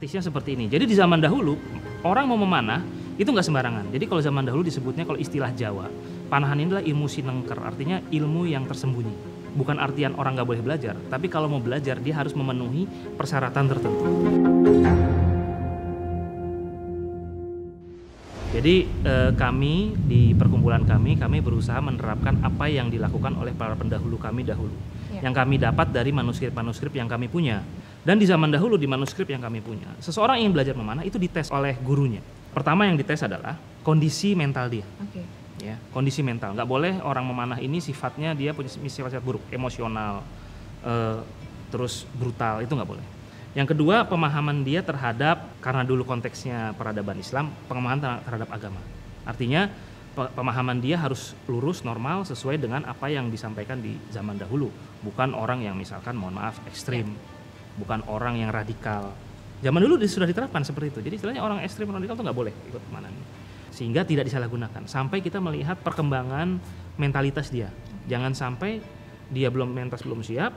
praktisnya seperti ini. Jadi di zaman dahulu orang mau memanah itu nggak sembarangan. Jadi kalau zaman dahulu disebutnya, kalau istilah Jawa, panahan ini adalah ilmu sinengker, artinya ilmu yang tersembunyi. Bukan artian orang nggak boleh belajar, tapi kalau mau belajar dia harus memenuhi persyaratan tertentu. Jadi kami di perkumpulan kami berusaha menerapkan apa yang dilakukan oleh para pendahulu kami dahulu. Yang kami dapat dari manuskrip-manuskrip yang kami punya. Dan di zaman dahulu di manuskrip yang kami punya, seseorang yang belajar memanah itu dites oleh gurunya. Pertama yang dites adalah kondisi mental dia. Ya, kondisi mental. Nggak boleh orang memanah ini sifatnya dia punya sifat buruk, emosional, terus brutal, itu nggak boleh. Yang kedua, pemahaman dia terhadap, karena dulu konteksnya peradaban Islam, pemahaman terhadap agama. Artinya pemahaman dia harus lurus, normal, sesuai dengan apa yang disampaikan di zaman dahulu. Bukan orang yang misalkan, mohon maaf, ekstrim. Bukan orang yang radikal. Zaman dulu sudah diterapkan seperti itu. Jadi istilahnya orang ekstrim, radikal itu nggak boleh ikut pemanahan ini. Sehingga tidak disalahgunakan. Sampai kita melihat perkembangan mentalitas dia. Jangan sampai dia mentalitas belum siap,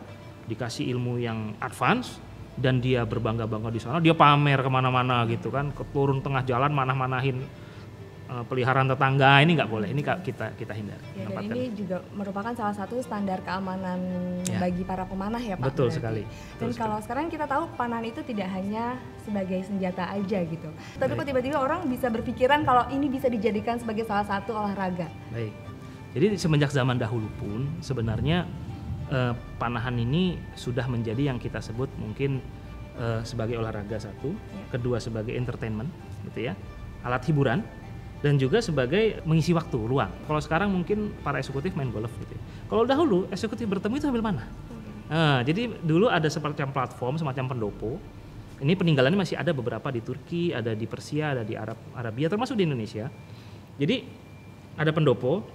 dikasih ilmu yang advance, dan dia berbangga-bangga di sana, dia pamer kemana-mana gitu kan, turun tengah jalan manah-manahin peliharaan tetangga, ini nggak boleh, ini kita hindari. Ya, dan ini juga merupakan salah satu standar keamanan bagi para pemanah ya Pak. Betul sekali. Dan kalau sekarang kita tahu panahan itu tidak hanya sebagai senjata aja gitu, tapi kok tiba-tiba orang bisa berpikiran kalau ini bisa dijadikan sebagai salah satu olahraga. Baik. Jadi semenjak zaman dahulu pun sebenarnya panahan ini sudah menjadi yang kita sebut mungkin sebagai olahraga satu, kedua sebagai entertainment, gitu ya, alat hiburan, dan juga sebagai mengisi waktu luang. Kalau sekarang mungkin para eksekutif main golf gitu ya. Kalau dahulu eksekutif bertemu itu sambil manah. Jadi dulu ada semacam platform, semacam pendopo. Ini peninggalannya masih ada beberapa di Turki, ada di Persia, ada di Arabia, termasuk di Indonesia. Jadi ada pendopo,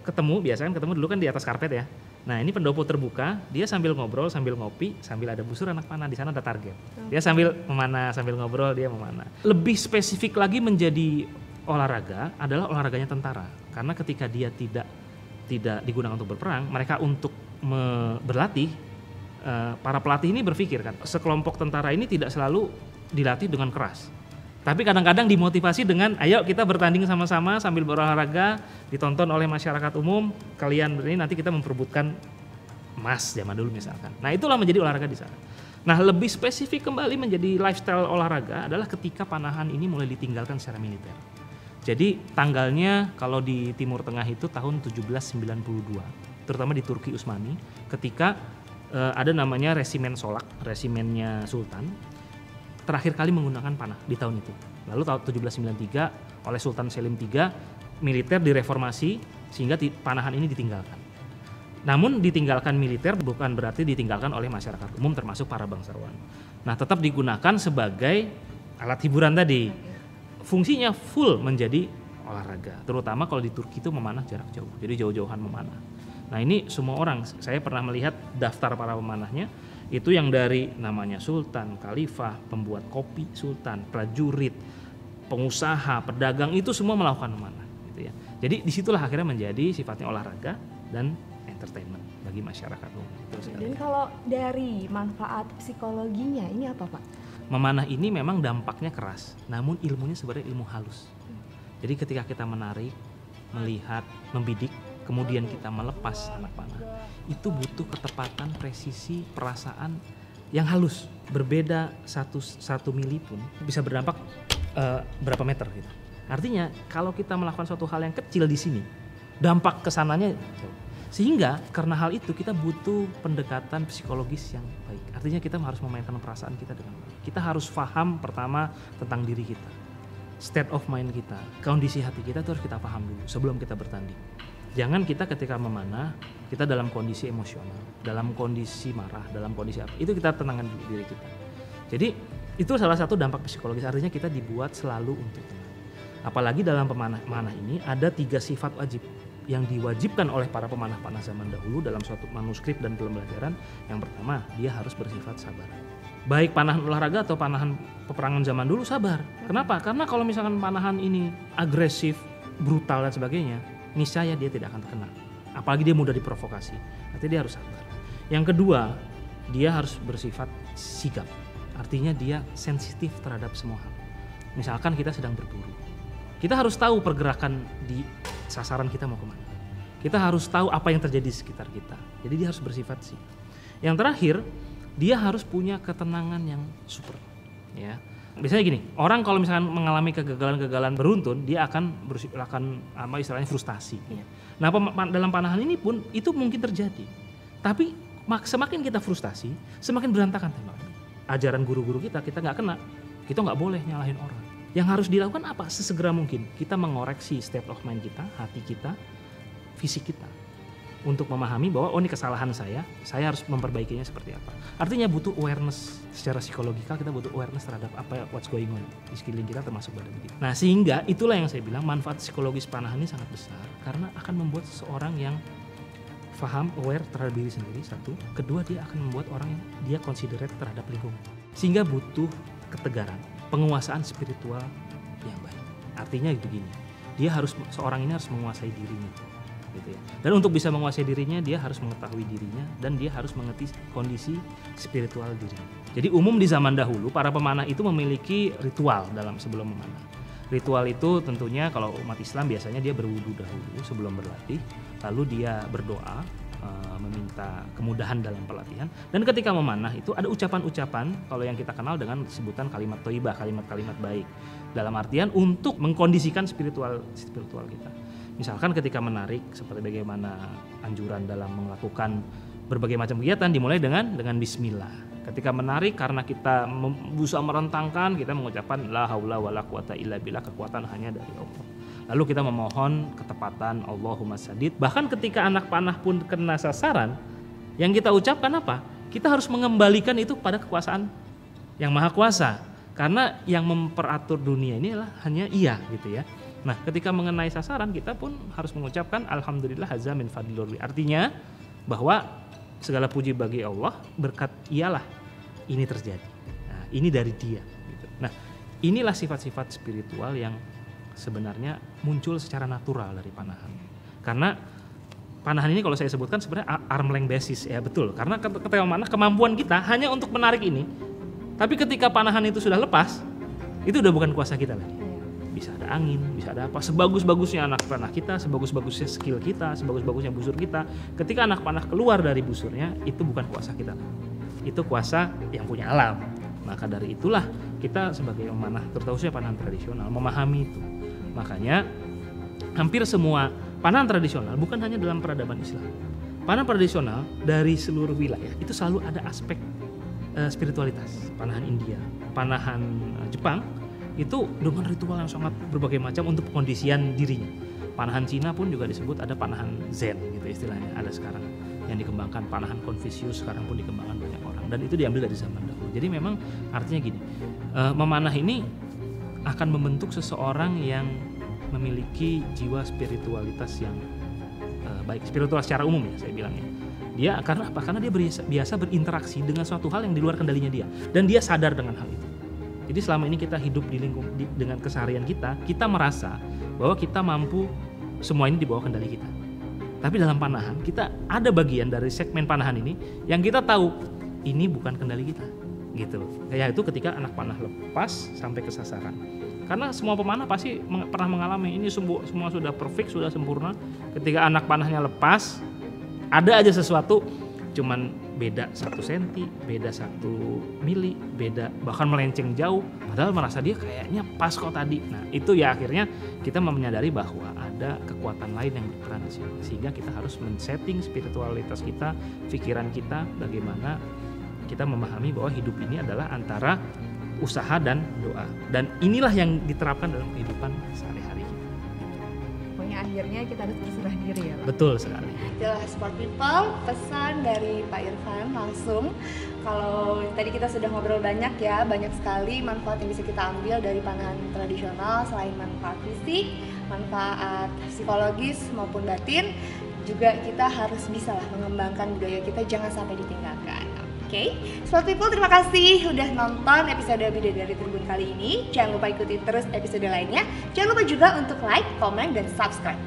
biasanya ketemu dulu kan di atas karpet ya. Nah ini pendopo terbuka, dia sambil ngobrol, sambil ngopi, sambil ada busur anak panah, di sana ada target. Dia sambil memanah, sambil ngobrol, dia memanah. Lebih spesifik lagi menjadi olahraga adalah olahraganya tentara. Karena ketika dia tidak digunakan untuk berperang, mereka untuk berlatih, para pelatih ini berpikir kan, sekelompok tentara ini tidak selalu dilatih dengan keras. Tapi kadang-kadang dimotivasi dengan, ayo kita bertanding sama-sama sambil berolahraga, ditonton oleh masyarakat umum, kalian ini nanti kita memperebutkan emas zaman dulu misalkan. Nah itulah menjadi olahraga di sana. Nah lebih spesifik kembali menjadi lifestyle olahraga adalah ketika panahan ini mulai ditinggalkan secara militer. Jadi tanggalnya kalau di Timur Tengah itu tahun 1792, terutama di Turki Utsmani, ketika ada namanya Resimen Solak, resimennya Sultan, terakhir kali menggunakan panah di tahun itu. Lalu tahun 1793 oleh Sultan Selim III, militer direformasi sehingga panahan ini ditinggalkan. Namun ditinggalkan militer bukan berarti ditinggalkan oleh masyarakat umum termasuk para bangsawan. Nah tetap digunakan sebagai alat hiburan tadi. Fungsinya full menjadi olahraga. Terutama kalau di Turki itu memanah jarak jauh. Jadi jauh-jauhan memanah. Nah ini semua orang, saya pernah melihat daftar para pemanahnya. Itu yang dari namanya sultan, khalifah, pembuat kopi sultan, prajurit, pengusaha, pedagang, itu semua melakukan memanah gitu ya. Jadi disitulah akhirnya menjadi sifatnya olahraga dan entertainment bagi masyarakat umum. Dan kalau dari manfaat psikologinya ini apa Pak? Memanah ini memang dampaknya keras, namun ilmunya sebenarnya ilmu halus. Jadi ketika kita menarik, melihat, membidik, kemudian kita melepas anak panah, itu butuh ketepatan, presisi, perasaan yang halus. Berbeda satu mili pun bisa berdampak berapa meter gitu. Artinya kalau kita melakukan suatu hal yang kecil di sini, dampak kesananya jauh. Sehingga karena hal itu kita butuh pendekatan psikologis yang baik. Artinya kita harus memainkan perasaan kita dengan baik. Kita harus paham pertama tentang diri kita, state of mind kita, kondisi hati kita itu harus kita paham dulu sebelum kita bertanding. Jangan kita ketika memanah, kita dalam kondisi emosional, dalam kondisi marah, dalam kondisi apa, itu kita tenangkan diri kita. Jadi itu salah satu dampak psikologis, artinya kita dibuat selalu untuk tenang. Apalagi dalam pemanah ini ada 3 sifat wajib yang diwajibkan oleh para pemanah-panah zaman dahulu dalam suatu manuskrip dan pembelajaran. Yang pertama, dia harus bersifat sabar. Baik panahan olahraga atau panahan peperangan zaman dulu sabar. Kenapa? Karena kalau misalkan panahan ini agresif, brutal dan sebagainya, niscaya dia tidak akan terkenal. Apalagi dia mudah diprovokasi. Artinya dia harus sabar. Yang kedua, dia harus bersifat sigap. Artinya dia sensitif terhadap semua hal. Misalkan kita sedang berburu, kita harus tahu pergerakan di sasaran kita mau kemana. Kita harus tahu apa yang terjadi di sekitar kita. Jadi dia harus bersifat sih. Yang terakhir, dia harus punya ketenangan yang super. Ya, biasanya gini, orang kalau misalkan mengalami kegagalan-kegagalan beruntun, dia akan istilahnya frustasi. Iya. Nah, dalam panahan ini pun itu mungkin terjadi. Tapi semakin kita frustasi, semakin berantakan tembak. Ajaran guru-guru kita nggak kena, kita nggak boleh nyalahin orang. Yang harus dilakukan apa? Sesegera mungkin kita mengoreksi state of mind kita, hati kita, fisik kita, untuk memahami bahwa ini kesalahan saya harus memperbaikinya seperti apa. Artinya butuh awareness secara psikologikal, kita butuh awareness terhadap what's going on di sekeliling kita termasuk badan kita. Nah, sehingga itulah yang saya bilang manfaat psikologis panahan ini sangat besar karena akan membuat seseorang yang paham, aware terhadap diri sendiri, satu. Kedua, dia akan membuat orang yang dia considerate terhadap lingkungan. Sehingga butuh ketegaran, penguasaan spiritual yang baik. Artinya begini, seorang ini harus menguasai dirinya. Gitu ya. Dan untuk bisa menguasai dirinya, dia harus mengetahui dirinya dan dia harus mengerti kondisi spiritual dirinya. Jadi umum di zaman dahulu para pemanah itu memiliki ritual sebelum memanah. Ritual itu tentunya kalau umat Islam biasanya dia berwudu dahulu sebelum berlatih, lalu dia berdoa meminta kemudahan dalam pelatihan, dan ketika memanah itu ada ucapan-ucapan kalau yang kita kenal dengan sebutan kalimat thayyibah, kalimat-kalimat baik, dalam artian untuk mengkondisikan spiritual kita. Misalkan ketika menarik, seperti bagaimana anjuran dalam melakukan berbagai macam kegiatan dimulai dengan bismillah. Ketika menarik karena kita berusaha merentangkan, kita mengucapkan la haula wala quwata illa billah, kekuatan hanya dari Allah. Lalu kita memohon ketepatan Allahumma sadid. Bahkan ketika anak panah pun kena sasaran, yang kita ucapkan apa? Kita harus mengembalikan itu pada kekuasaan yang maha kuasa. Karena yang memperatur dunia ini adalah hanya Ia gitu ya. Nah, ketika mengenai sasaran kita pun harus mengucapkan alhamdulillah hadza min fadlillah. Artinya bahwa segala puji bagi Allah, berkat Ialah ini terjadi. Nah, ini dari Dia gitu. Nah, inilah sifat-sifat spiritual yang sebenarnya muncul secara natural dari panahan. Karena panahan ini kalau saya sebutkan sebenarnya arm length basis ya, betul. Karena ketika mana kemampuan kita hanya untuk menarik ini. Tapi ketika panahan itu sudah lepas, itu udah bukan kuasa kita lagi. Bisa ada angin, bisa ada apa. Sebagus-bagusnya anak panah kita, sebagus-bagusnya skill kita, sebagus-bagusnya busur kita, ketika anak panah keluar dari busurnya, itu bukan kuasa kita. Itu kuasa yang punya alam. Maka dari itulah kita sebagai pemanah, terutama panahan tradisional, memahami itu. Makanya hampir semua panahan tradisional, bukan hanya dalam peradaban Islam, panahan tradisional dari seluruh wilayah itu selalu ada aspek spiritualitas. Panahan India, panahan Jepang itu dengan ritual yang sangat berbagai macam untuk pengkondisian dirinya. Panahan Cina pun juga disebut ada panahan Zen gitu istilahnya, ada sekarang yang dikembangkan. Panahan Konfusius sekarang pun dikembangkan banyak orang, dan itu diambil dari zaman dahulu. Jadi memang artinya gini, memanah ini akan membentuk seseorang yang memiliki jiwa spiritualitas yang baik, spiritual secara umum ya saya bilangnya. Dia karena apa? Karena dia biasa berinteraksi dengan suatu hal yang di luar kendalinya dia, dan dia sadar dengan hal itu. Jadi selama ini kita hidup dengan keseharian kita merasa bahwa kita mampu semua ini di bawah kendali kita. Tapi dalam panahan kita ada bagian dari segmen panahan ini yang kita tahu ini bukan kendali kita, gitu. Yaitu ketika anak panah lepas sampai ke sasaran. Karena semua pemanah pasti pernah mengalami ini, semua sudah perfect, sudah sempurna. Ketika anak panahnya lepas, ada aja sesuatu, cuman beda 1 senti, beda 1 mili, beda bahkan melenceng jauh, padahal merasa dia kayaknya pas kok tadi. Nah itu ya akhirnya kita menyadari bahwa ada kekuatan lain yang berperan di sini, sehingga kita harus men-setting spiritualitas kita, pikiran kita, bagaimana kita memahami bahwa hidup ini adalah antara usaha dan doa, dan inilah yang diterapkan dalam kehidupan sehari-hari. Pokoknya akhirnya kita harus berserah diri ya Pak? Betul sekali. Itulah Sport People, pesan dari Pak Irfan langsung. Kalau tadi kita sudah ngobrol banyak ya, banyak sekali manfaat yang bisa kita ambil dari panahan tradisional. Selain manfaat fisik, manfaat psikologis maupun batin, juga kita harus bisa lah mengembangkan budaya kita, jangan sampai ditinggalkan. Oke, Sport People, terima kasih udah nonton episode Bidadari Tribun kali ini. Jangan lupa ikuti terus episode lainnya. Jangan lupa juga untuk like, komen, dan subscribe.